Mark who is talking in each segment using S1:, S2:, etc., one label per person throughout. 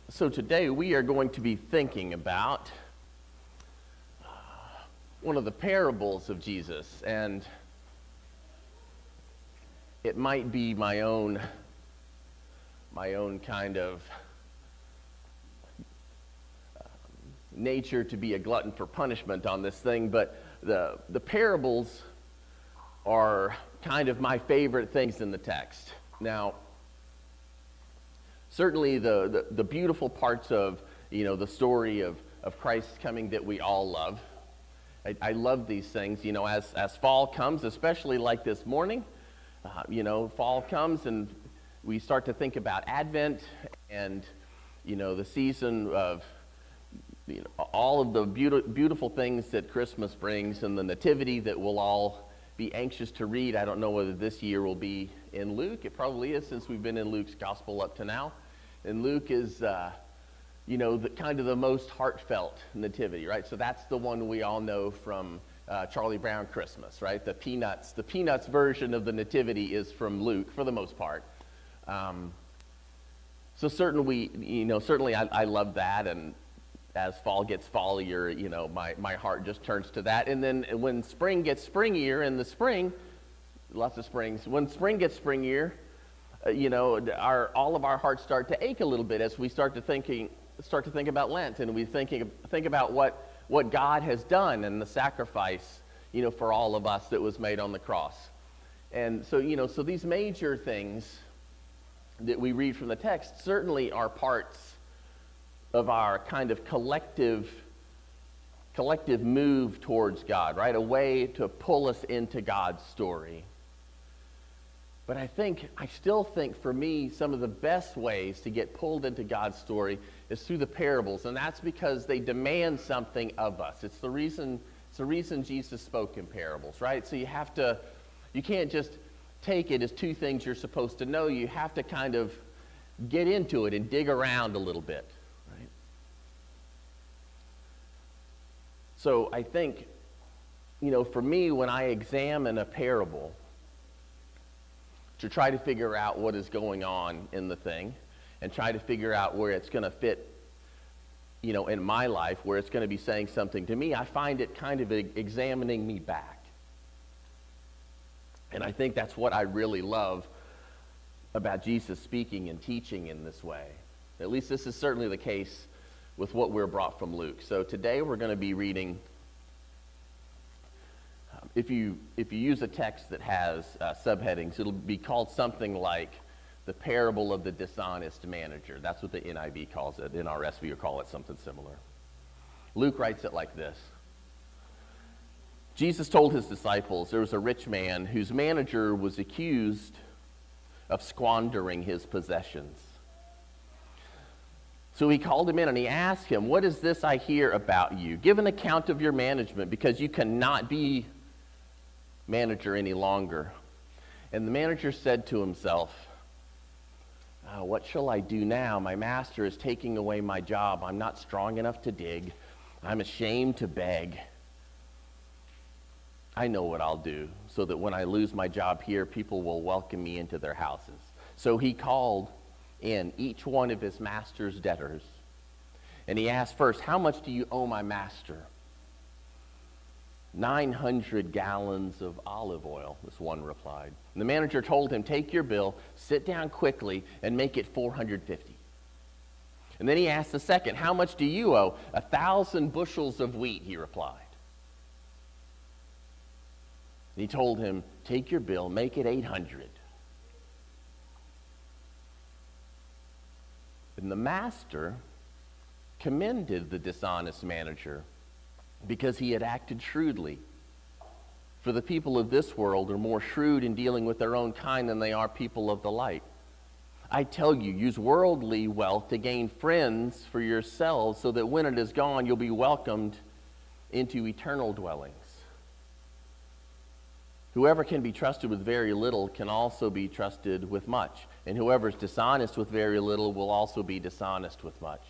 S1: So today we are going to be thinking about one of the parables of Jesus, and it might be my own kind of nature to be a glutton for punishment on this thing, but the parables are kind of my favorite things in the text. Now, certainly the beautiful parts of, the story of Christ's coming that we all love. I love these things, as fall comes, especially like this morning, fall comes and we start to think about Advent and, the season of, all of the beautiful things that Christmas brings and the nativity that we'll all be anxious to read. I don't know whether this year will be in Luke. It probably is, since we've been in Luke's gospel up to now. And Luke is, the kind of the most heartfelt nativity, right? So that's the one we all know from Charlie Brown Christmas, right? The Peanuts version of the nativity is from Luke for the most part. So certainly I love that, and as fall gets fallier, my heart just turns to that. And then when spring gets springier in the spring, lots of springs, when spring gets springier, all of our hearts start to ache a little bit as we start to think about Lent, and we think about what God has done and the sacrifice, for all of us that was made on the cross. And so, so these major things that we read from the text certainly are parts of our kind of collective move towards God, right? A way to pull us into God's story. But I still think for me, some of the best ways to get pulled into God's story is through the parables, and that's because they demand something of us. It's the reason Jesus spoke in parables, right? So you can't just take it as two things you're supposed to know. You have to kind of get into it and dig around a little bit, right? So I think, for me, when I examine a parable, to try to figure out what is going on in the thing and try to figure out where it's going to fit, in my life, where it's going to be saying something to me, I find it kind of examining me back. And I think that's what I really love about Jesus speaking and teaching in this way. At least this is certainly the case with what we're brought from Luke. So today we're going to be reading, if you use a text that has subheadings, it'll be called something like the parable of the dishonest manager. That's what the NIV calls it. NRSV will call it something similar. Luke writes it like this. Jesus told his disciples there was a rich man whose manager was accused of squandering his possessions. So he called him in and he asked him, "What is this I hear about you? Give an account of your management, because you cannot be manager any longer." And the manager said to himself, "What shall I do now? My master is taking away my job. I'm not strong enough to dig. I'm ashamed to beg. I know what I'll do, so that when I lose my job here, people will welcome me into their houses." So he called in each one of his master's debtors, and he asked first, "How much do you owe my master?" 900 gallons of olive oil, this one replied. And the manager told him, "Take your bill, sit down quickly, and make it 450. And then he asked the second, "How much do you owe?" 1,000 bushels of wheat, he replied. And he told him, "Take your bill, make it 800. And the master commended the dishonest manager because he had acted shrewdly. For the people of this world are more shrewd in dealing with their own kind than they are people of the light. I tell you, use worldly wealth to gain friends for yourselves, so that when it is gone, you'll be welcomed into eternal dwellings. Whoever can be trusted with very little can also be trusted with much, and whoever is dishonest with very little will also be dishonest with much.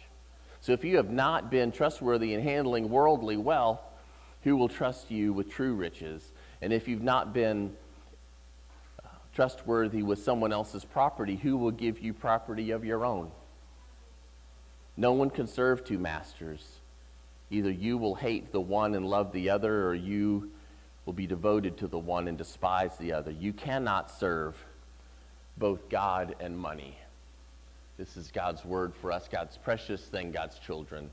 S1: So if you have not been trustworthy in handling worldly wealth, who will trust you with true riches? And if you've not been trustworthy with someone else's property, who will give you property of your own? No one can serve two masters. Either you will hate the one and love the other, or you will be devoted to the one and despise the other. You cannot serve both God and money. This is God's word for us, God's precious thing, God's children.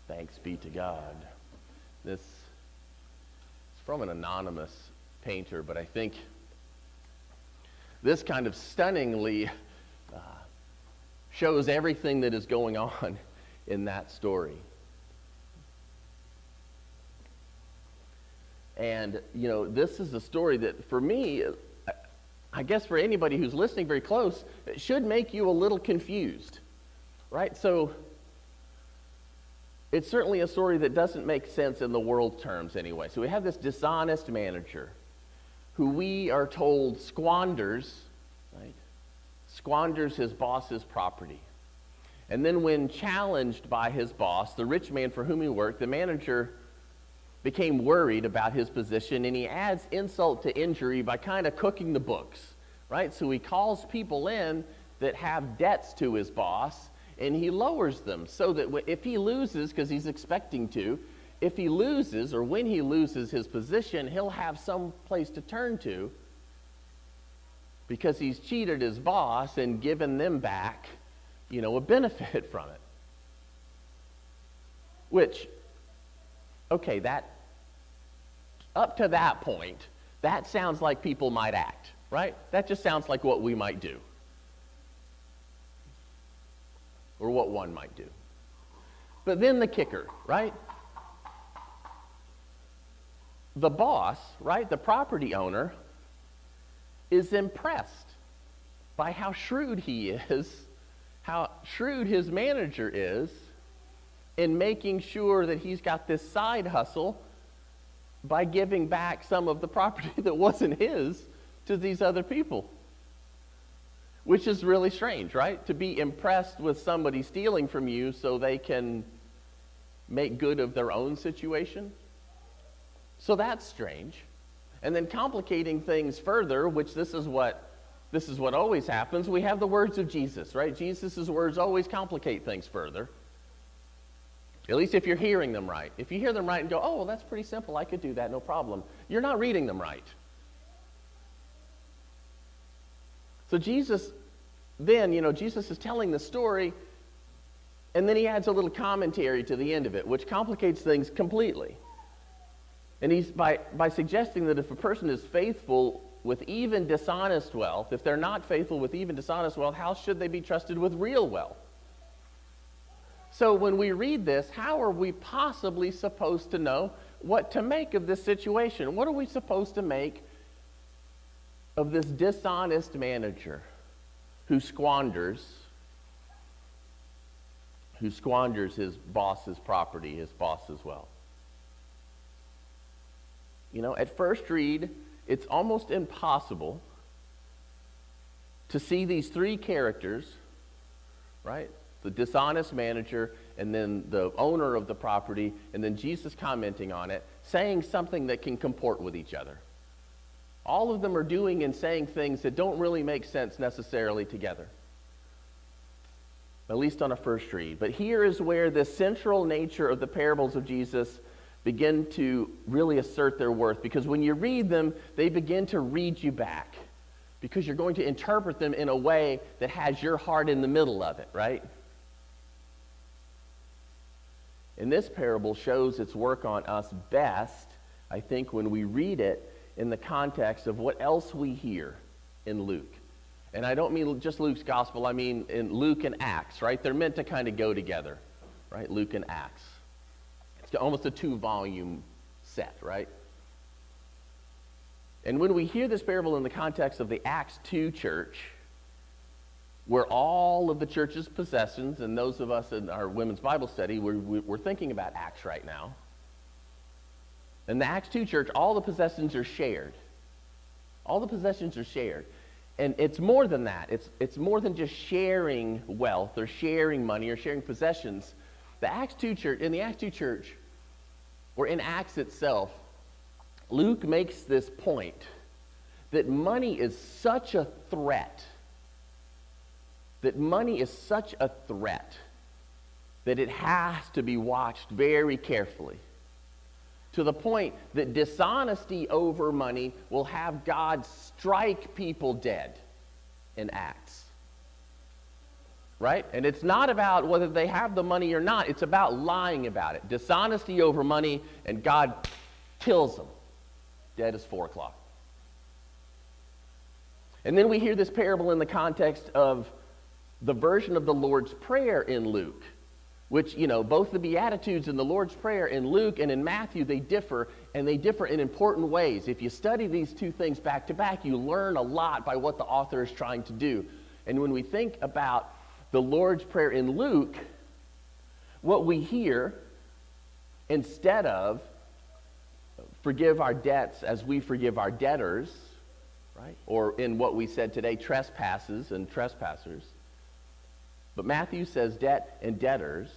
S1: Thanks be to God. This is from an anonymous painter, but I think this kind of stunningly shows everything that is going on in that story. And, you know, this is a story that, for me, I guess for anybody who's listening very close, it should make you a little confused, right? So it's certainly a story that doesn't make sense in the world terms anyway. So we have this dishonest manager who we are told squanders, right? Squanders his boss's property. And then when challenged by his boss, the rich man for whom he worked, the manager became worried about his position, and he adds insult to injury by kind of cooking the books, right? So he calls people in that have debts to his boss, and he lowers them so that if he loses, because he's expecting to, if he loses or when he loses his position, he'll have some place to turn to because he's cheated his boss and given them back, you know, a benefit from it. Which, okay, that up to that point, that sounds like people might act, right? That just sounds like what we might do. Or what one might do. But then the kicker, right? The boss, right, the property owner, is impressed by how shrewd he is, how shrewd his manager is in making sure that he's got this side hustle by giving back some of the property that wasn't his to these other people. Which is really strange, right? To be impressed with somebody stealing from you so they can make good of their own situation. So that's strange. And then complicating things further, which this is what always happens, we have the words of Jesus, right? Jesus' words always complicate things further. At least if you're hearing them right. If you hear them right and go, oh, well, that's pretty simple, I could do that, no problem. You're not reading them right. So Jesus, then, you know, Jesus is telling the story, and then he adds a little commentary to the end of it, which complicates things completely. And he's by suggesting that if a person is faithful with even dishonest wealth, if they're not faithful with even dishonest wealth, how should they be trusted with real wealth? So when we read this, how are we possibly supposed to know what to make of this situation? What are we supposed to make of this dishonest manager who squanders his boss's property, his boss's wealth? You know, at first read, it's almost impossible to see these three characters, right? The dishonest manager, and then the owner of the property, and then Jesus commenting on it, saying something that can comport with each other. All of them are doing and saying things that don't really make sense necessarily together, at least on a first read. But here is where the central nature of the parables of Jesus begin to really assert their worth, because when you read them, they begin to read you back, because you're going to interpret them in a way that has your heart in the middle of it, right? And this parable shows its work on us best, I think, when we read it in the context of what else we hear in Luke. And I don't mean just Luke's gospel, I mean in Luke and Acts, right? They're meant to kind of go together, right? Luke and Acts. It's almost a 2-volume set, right? And when we hear this parable in the context of the Acts 2 church, where all of the church's possessions, and those of us in our women's Bible study, we're thinking about Acts right now. In the Acts 2 church, all the possessions are shared. All the possessions are shared. And it's more than that. It's more than just sharing wealth or sharing money or sharing possessions. The Acts 2 church, in the Acts 2 church, or in Acts itself, Luke makes this point that money is such a threat, that it has to be watched very carefully, to the point that dishonesty over money will have God strike people dead in Acts. Right? And it's not about whether they have the money or not. It's about lying about it. Dishonesty over money, and God kills them. Dead as 4 o'clock. And then we hear this parable in the context of the version of the Lord's Prayer in Luke, which, both the Beatitudes and the Lord's Prayer in Luke and in Matthew, they differ, and they differ in important ways. If you study these two things back to back, you learn a lot by what the author is trying to do. And when we think about the Lord's Prayer in Luke, what we hear, instead of forgive our debts as we forgive our debtors, right? Or in what we said today, trespasses and trespassers. But Matthew says debt and debtors.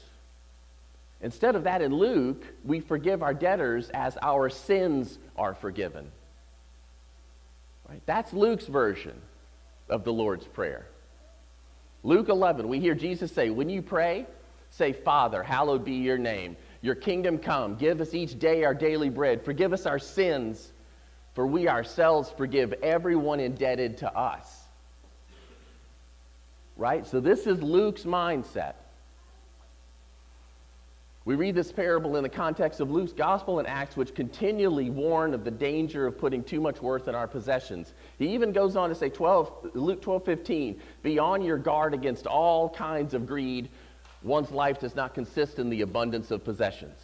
S1: Instead of that in Luke, we forgive our debtors as our sins are forgiven. Right? That's Luke's version of the Lord's Prayer. Luke 11, we hear Jesus say, when you pray, say, Father, hallowed be your name. Your kingdom come. Give us each day our daily bread. Forgive us our sins, for we ourselves forgive everyone indebted to us. Right? So this is Luke's mindset. We read this parable in the context of Luke's gospel and Acts, which continually warn of the danger of putting too much worth in our possessions. He even goes on to say, Luke 12:15, be on your guard against all kinds of greed. One's life does not consist in the abundance of possessions.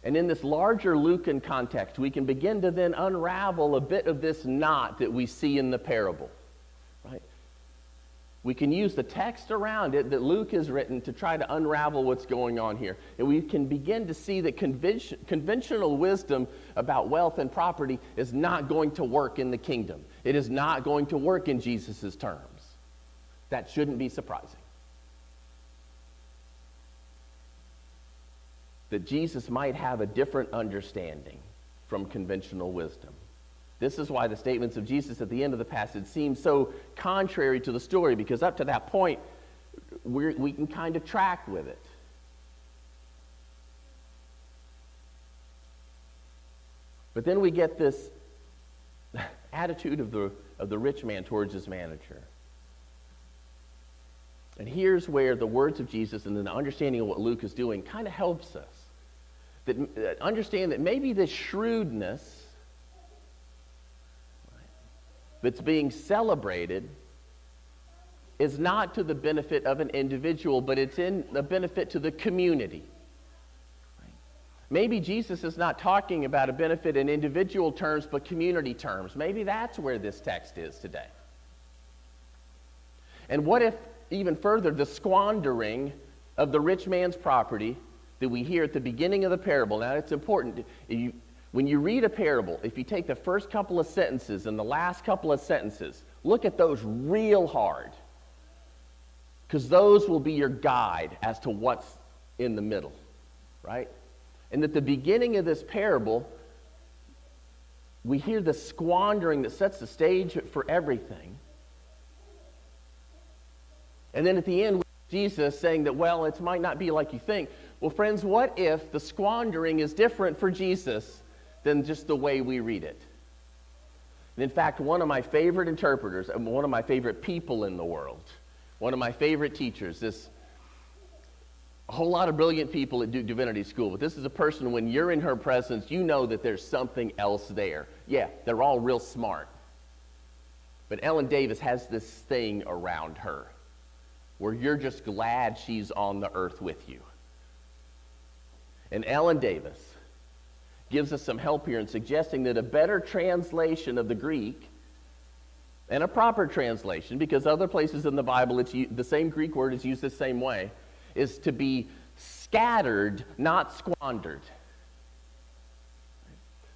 S1: And in this larger Lucan context, we can begin to then unravel a bit of this knot that we see in the parable. Right? We can use the text around it that Luke has written to try to unravel what's going on here. And we can begin to see that conventional wisdom about wealth and property is not going to work in the kingdom. It is not going to work in Jesus' terms. That shouldn't be surprising. That Jesus might have a different understanding from conventional wisdom. This is why the statements of Jesus at the end of the passage seem so contrary to the story, because up to that point, we can kind of track with it. But then we get this attitude of the rich man towards his manager. And here's where the words of Jesus and then the understanding of what Luke is doing kind of helps us. That understand that maybe this shrewdness that's being celebrated is not to the benefit of an individual, but it's in the benefit to the community. Maybe Jesus is not talking about a benefit in individual terms, but community terms. Maybe that's where this text is today. And what if, even further, the squandering of the rich man's property that we hear at the beginning of the parable? Now, it's important. When you read a parable, if you take the first couple of sentences and the last couple of sentences, look at those real hard, because those will be your guide as to what's in the middle, right? And at the beginning of this parable, we hear the squandering that sets the stage for everything. And then at the end, Jesus saying that, well, it might not be like you think. Well, friends, what if the squandering is different for Jesus than just the way we read it? And in fact, one of my favorite interpreters, and one of my favorite people in the world, one of my favorite teachers, a whole lot of brilliant people at Duke Divinity School, but this is a person, when you're in her presence, you know that there's something else there. Yeah, they're all real smart. But Ellen Davis has this thing around her where you're just glad she's on the earth with you. And Ellen Davis gives us some help here in suggesting that a better translation of the Greek, and a proper translation, because other places in the Bible the same Greek word is used the same way, is to be scattered, not squandered.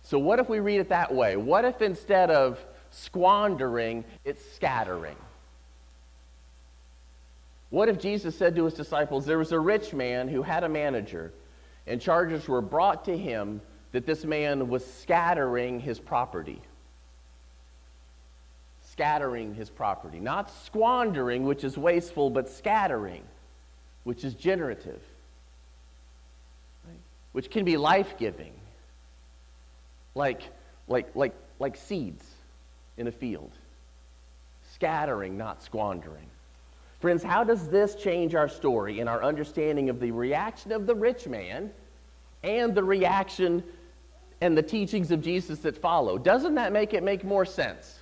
S1: So what if we read it that way? What if instead of squandering, it's scattering? What if Jesus said to his disciples, there was a rich man who had a manager, and charges were brought to him that this man was scattering his property. Scattering his property. Not squandering, which is wasteful, but scattering. which is generative, right? Which can be life-giving, like seeds in a field, scattering, not squandering. Friends, how does this change our story and our understanding of the reaction of the rich man and the reaction and the teachings of Jesus that follow? Doesn't that make it make more sense?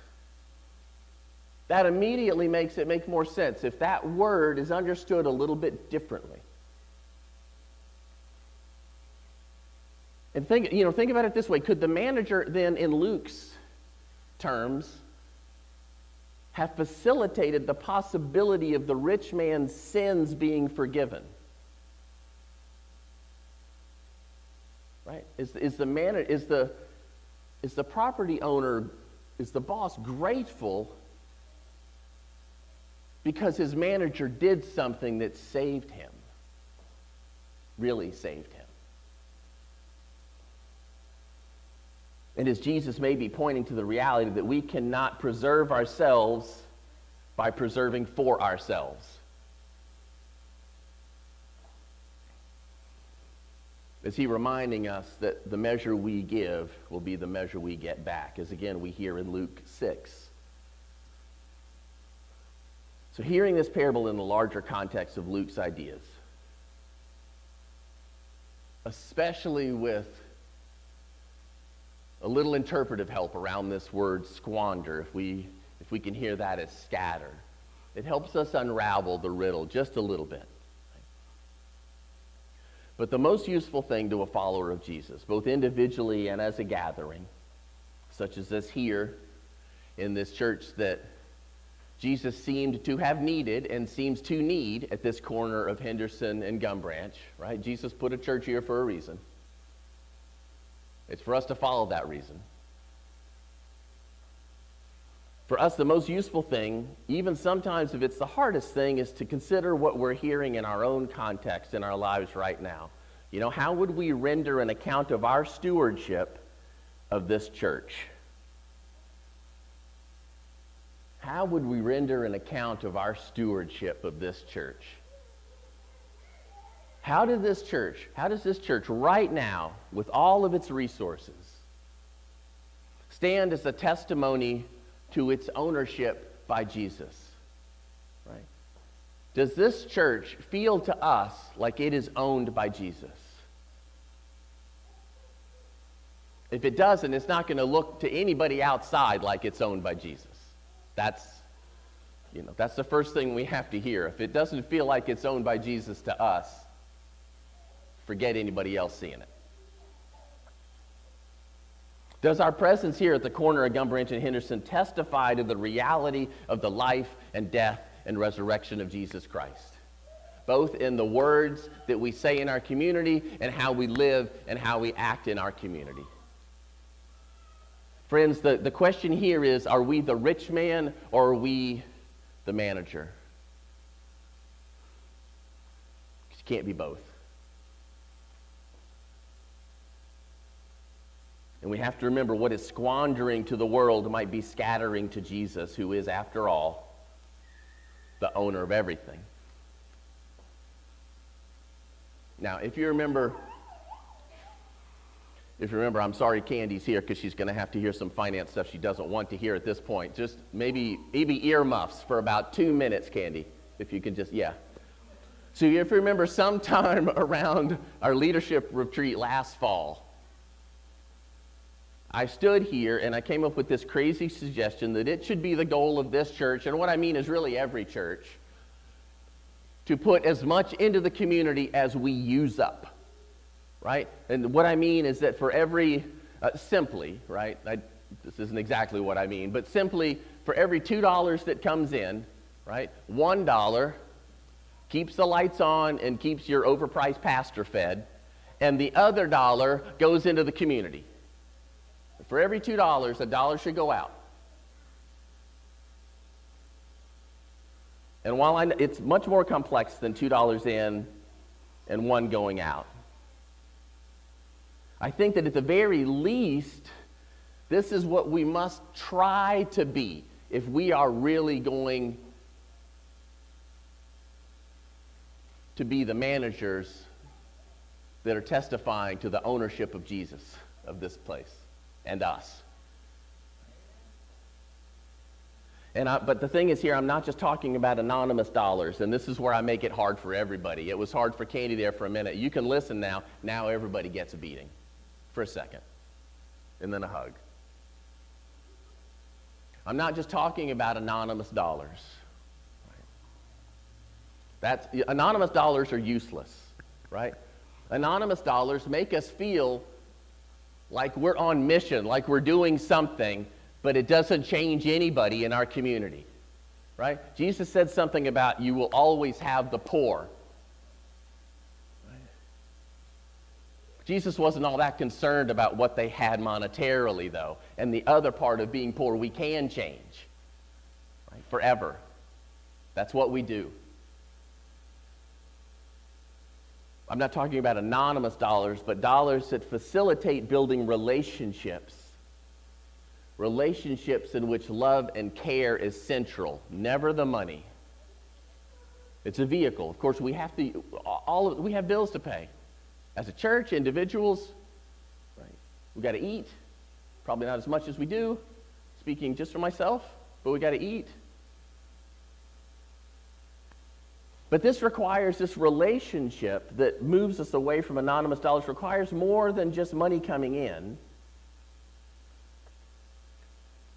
S1: That immediately makes it make more sense if that word is understood a little bit differently. And think about it this way. Could the manager then, in Luke's terms, have facilitated the possibility of the rich man's sins being forgiven? Right? Is the property owner, is the boss grateful because his manager did something that saved him? Really saved him. And as Jesus may be pointing to the reality that we cannot preserve ourselves by preserving for ourselves. Is he reminding us that the measure we give will be the measure we get back, as again we hear in Luke 6. So hearing this parable in the larger context of Luke's ideas, especially with a little interpretive help around this word squander, if we can hear that as scatter, it helps us unravel the riddle just a little bit. But the most useful thing to a follower of Jesus, both individually and as a gathering, such as this here in this church that Jesus seemed to have needed and seems to need at this corner of Henderson and Gum Branch, right? Jesus put a church here for a reason. It's for us to follow that reason. For us, the most useful thing, even sometimes if it's the hardest thing, is to consider what we're hearing in our own context in our lives right now. How would we render an account of our stewardship of this church? How would we render an account of our stewardship of this church? How does this church right now, with all of its resources, stand as a testimony to its ownership by Jesus? Right? Does this church feel to us like it is owned by Jesus? If it doesn't, it's not going to look to anybody outside like it's owned by Jesus. That's the first thing we have to hear. If it doesn't feel like it's owned by Jesus to us, forget anybody else seeing it. Does our presence here at the corner of Gum Branch and Henderson testify to the reality of the life and death and resurrection of Jesus Christ? Both in the words that we say in our community and how we live and how we act in our community. Friends, the question here is, are we the rich man or are we the manager? Because you can't be both. And we have to remember what is squandering to the world might be scattering to Jesus, who is, after all, the owner of everything. Now, if you remember, I'm sorry Candy's here because she's going to have to hear some finance stuff she doesn't want to hear at this point. Just maybe earmuffs for about 2 minutes, Candy, if you could just, yeah. So if you remember, sometime around our leadership retreat last fall, I stood here and I came up with this crazy suggestion that it should be the goal of this church, and what I mean is really every church, to put as much into the community as we use up, right? And what I mean is that for every, simply, right, this isn't exactly what I mean, but simply for every $2 that comes in, right, $1 keeps the lights on and keeps your overpriced pastor fed, and the other dollar goes into the community. For every $2, $1 should go out. And while it's much more complex than $2 in and $1 going out, I think that at the very least, this is what we must try to be if we are really going to be the managers that are testifying to the ownership of Jesus, of this place, and us. But the thing is here, I'm not just talking about anonymous dollars, and this is where I make it hard for everybody. It was hard for Candy there for a minute. You can listen now. Now everybody gets a beating for a second, and then a hug. I'm not just talking about anonymous dollars. Anonymous dollars are useless, right? Anonymous dollars make us feel like we're on mission, like we're doing something, but it doesn't change anybody in our community, right? Jesus said something about you will always have the poor. Right? Jesus wasn't all that concerned about what they had monetarily, though. And the other part of being poor, we can change, right? Forever. That's what we do. I'm not talking about anonymous dollars, but dollars that facilitate building relationships. Relationships in which love and care is central, never the money. It's a vehicle. Of course, we have bills to pay. As a church, individuals, right? We got to eat. Probably not as much as we do, speaking just for myself, but we got to eat. But this relationship that moves us away from anonymous dollars requires more than just money coming in,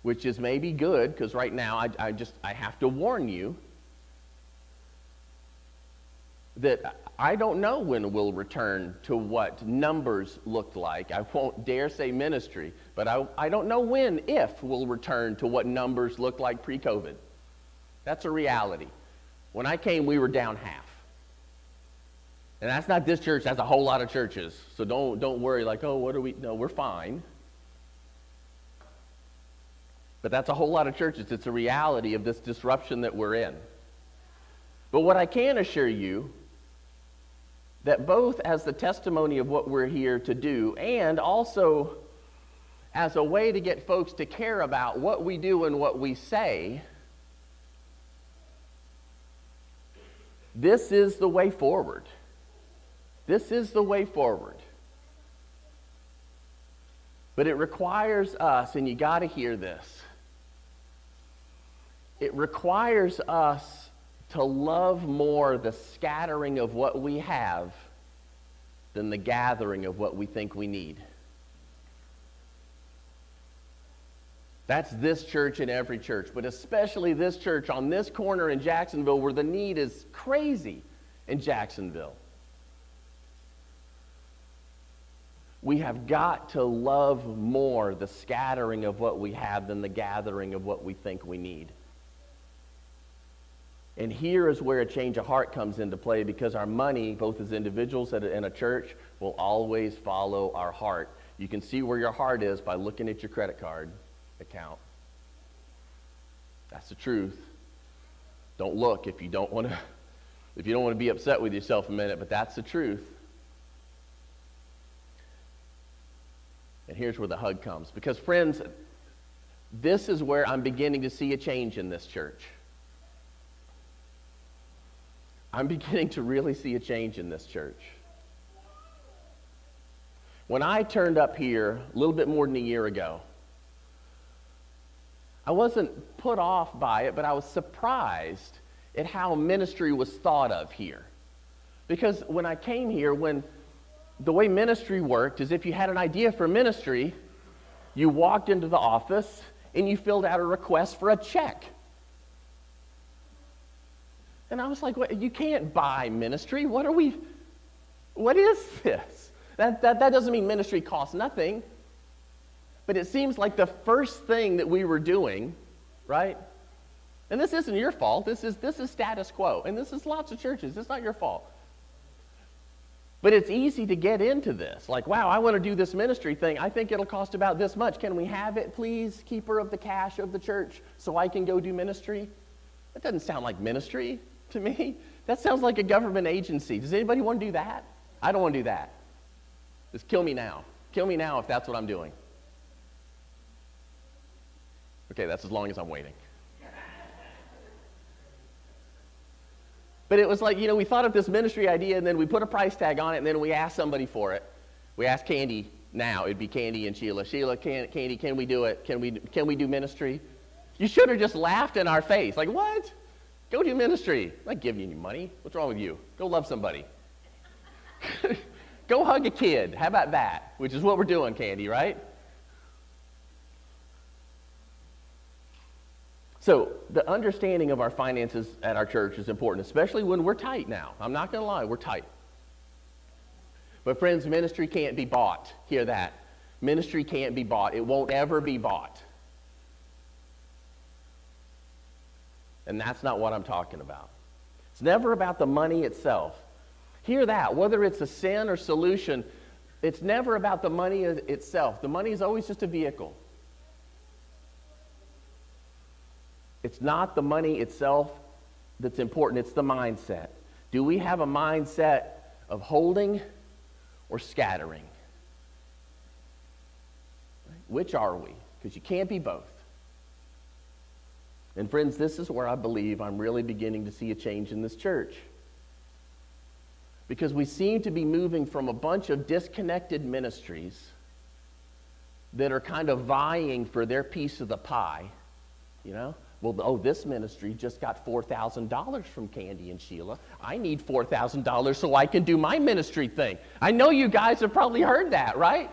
S1: which is maybe good, because right now I have to warn you that I don't know when we'll return to what numbers looked like. I won't dare say ministry, but I don't know if we'll return to what numbers looked like pre-COVID. That's a reality. When I came, we were down half. And that's not this church, that's a whole lot of churches. So don't worry like, oh, no, we're fine. But that's a whole lot of churches. It's a reality of this disruption that we're in. But what I can assure you, that both as the testimony of what we're here to do, and also as a way to get folks to care about what we do and what we say, this is the way forward. This is the way forward. But it requires us, and you got to hear this, it requires us to love more the scattering of what we have than the gathering of what we think we need. That's this church and every church, but especially this church on this corner in Jacksonville where the need is crazy in Jacksonville. We have got to love more the scattering of what we have than the gathering of what we think we need. And here is where a change of heart comes into play, because our money, both as individuals and in a church, will always follow our heart. You can see where your heart is by looking at your credit card account. That's the truth. Don't look if you don't want to be upset with yourself a minute, but that's the truth. And here's where the hug comes. Because friends, this is where I'm beginning to see a change in this church. I'm beginning to really see a change in this church. When I turned up here a little bit more than a year ago, I wasn't put off by it, but I was surprised at how ministry was thought of here. Because when I came here, the way ministry worked is if you had an idea for ministry, you walked into the office and you filled out a request for a check. And I was like, what? You can't buy ministry. What is this? That doesn't mean ministry costs nothing. But it seems like the first thing that we were doing, right? And this isn't your fault. This is status quo. And this is lots of churches. It's not your fault. But it's easy to get into this. Like, wow, I want to do this ministry thing. I think it'll cost about this much. Can we have it, please, keeper of the cash of the church, so I can go do ministry? That doesn't sound like ministry to me. That sounds like a government agency. Does anybody want to do that? I don't want to do that. Just kill me now. Kill me now if that's what I'm doing. Okay, that's as long as I'm waiting. But it was like, we thought of this ministry idea, and then we put a price tag on it, and then we asked somebody for it. We asked Candy now. It'd be Candy and Sheila. Sheila, Candy, can we do it? Can we do ministry? You should have just laughed in our face. Like, what? Go do ministry. I'm not giving you any money. What's wrong with you? Go love somebody. Go hug a kid. How about that? Which is what we're doing, Candy, right? So the understanding of our finances at our church is important, especially when we're tight now. I'm not going to lie, we're tight. But friends, ministry can't be bought. Hear that. Ministry can't be bought. It won't ever be bought. And that's not what I'm talking about. It's never about the money itself. Hear that. Whether it's a sin or solution, it's never about the money itself. The money is always just a vehicle. It's not the money itself that's important, it's the mindset. Do we have a mindset of holding or scattering? Which are we? Because you can't be both. And friends, this is where I believe I'm really beginning to see a change in this church. Because we seem to be moving from a bunch of disconnected ministries that are kind of vying for their piece of the pie, Well, this ministry just got $4,000 from Candy and Sheila. I need $4,000 so I can do my ministry thing. I know you guys have probably heard that, right?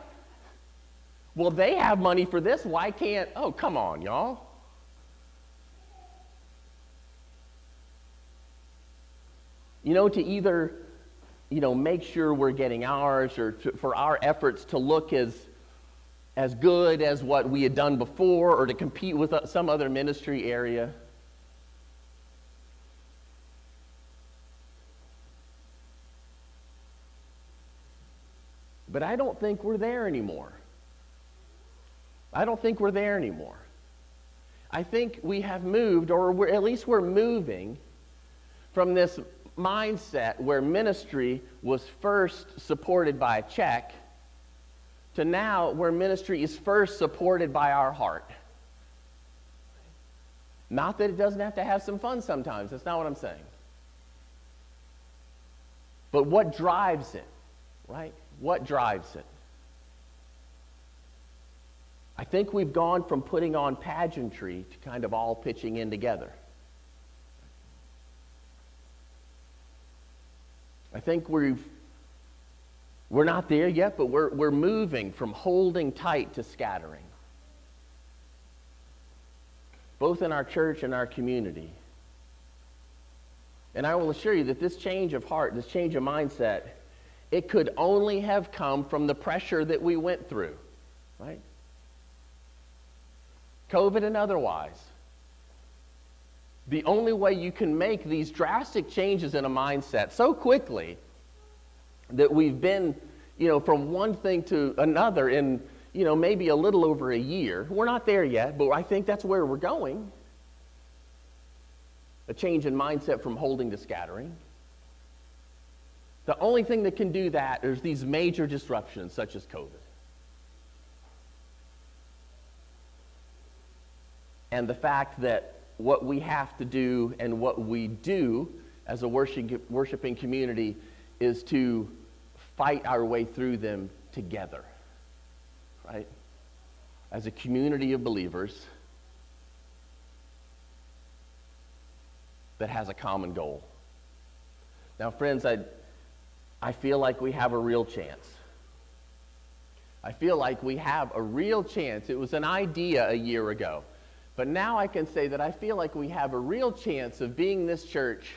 S1: Well, they have money for this. Why can't? Oh, come on, y'all. To either, make sure we're getting ours, or for our efforts to look as good as what we had done before, or to compete with some other ministry area. But I don't think we're there anymore. I think we have moved, or at least we're moving from this mindset where ministry was first supported by a check to now where ministry is first supported by our heart. Not that it doesn't have to have some fun sometimes. That's not what I'm saying. But what drives it, right? What drives it? I think we've gone from putting on pageantry to kind of all pitching in together. I think we're not there yet, but we're moving from holding tight to scattering. Both in our church and our community. And I will assure you that this change of heart, this change of mindset, it could only have come from the pressure that we went through, right? COVID and otherwise. The only way you can make these drastic changes in a mindset so quickly that we've been, from one thing to another in, maybe a little over a year. We're not there yet, but I think that's where we're going. A change in mindset from holding to scattering. The only thing that can do that is these major disruptions such as COVID. And the fact that what we have to do and what we do as a worshiping community is to fight our way through them together, right? As a community of believers that has a common goal. Now, friends, I feel like we have a real chance. I feel like we have a real chance. It was an idea a year ago. But now I can say that I feel like we have a real chance of being this church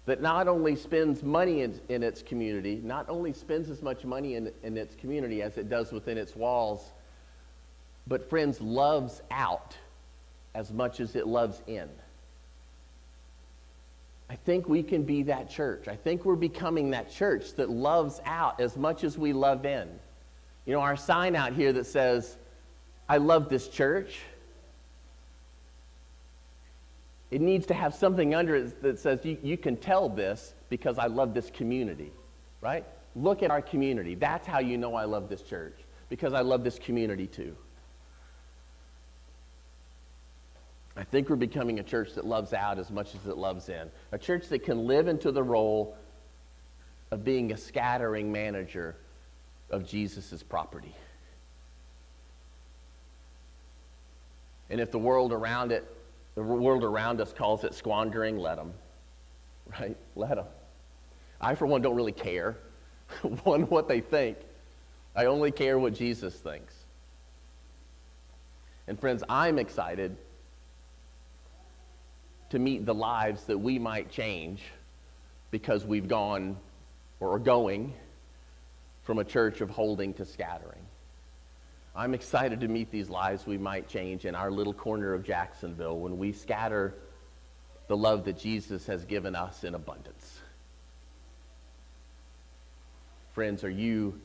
S1: that not only spends money in its community, not only spends as much money in its community as it does within its walls, but, friends, loves out as much as it loves in. I think we can be that church. I think we're becoming that church that loves out as much as we love in. Our sign out here that says, I love this church. It needs to have something under it that says you can tell this because I love this community, right? Look at our community. That's how you know I love this church, because I love this community too. I think we're becoming a church that loves out as much as it loves in. A church that can live into the role of being a scattering manager of Jesus' property. And if the world around us calls it squandering, let them. Right? Let them. I, for one, don't really care what they think. I only care what Jesus thinks. And friends, I'm excited to meet the lives that we might change because we've gone or are going from a church of holding to scattering. I'm excited to meet these lives we might change in our little corner of Jacksonville when we scatter the love that Jesus has given us in abundance. Friends, are you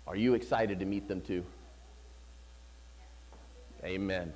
S1: excited to meet them too? Amen.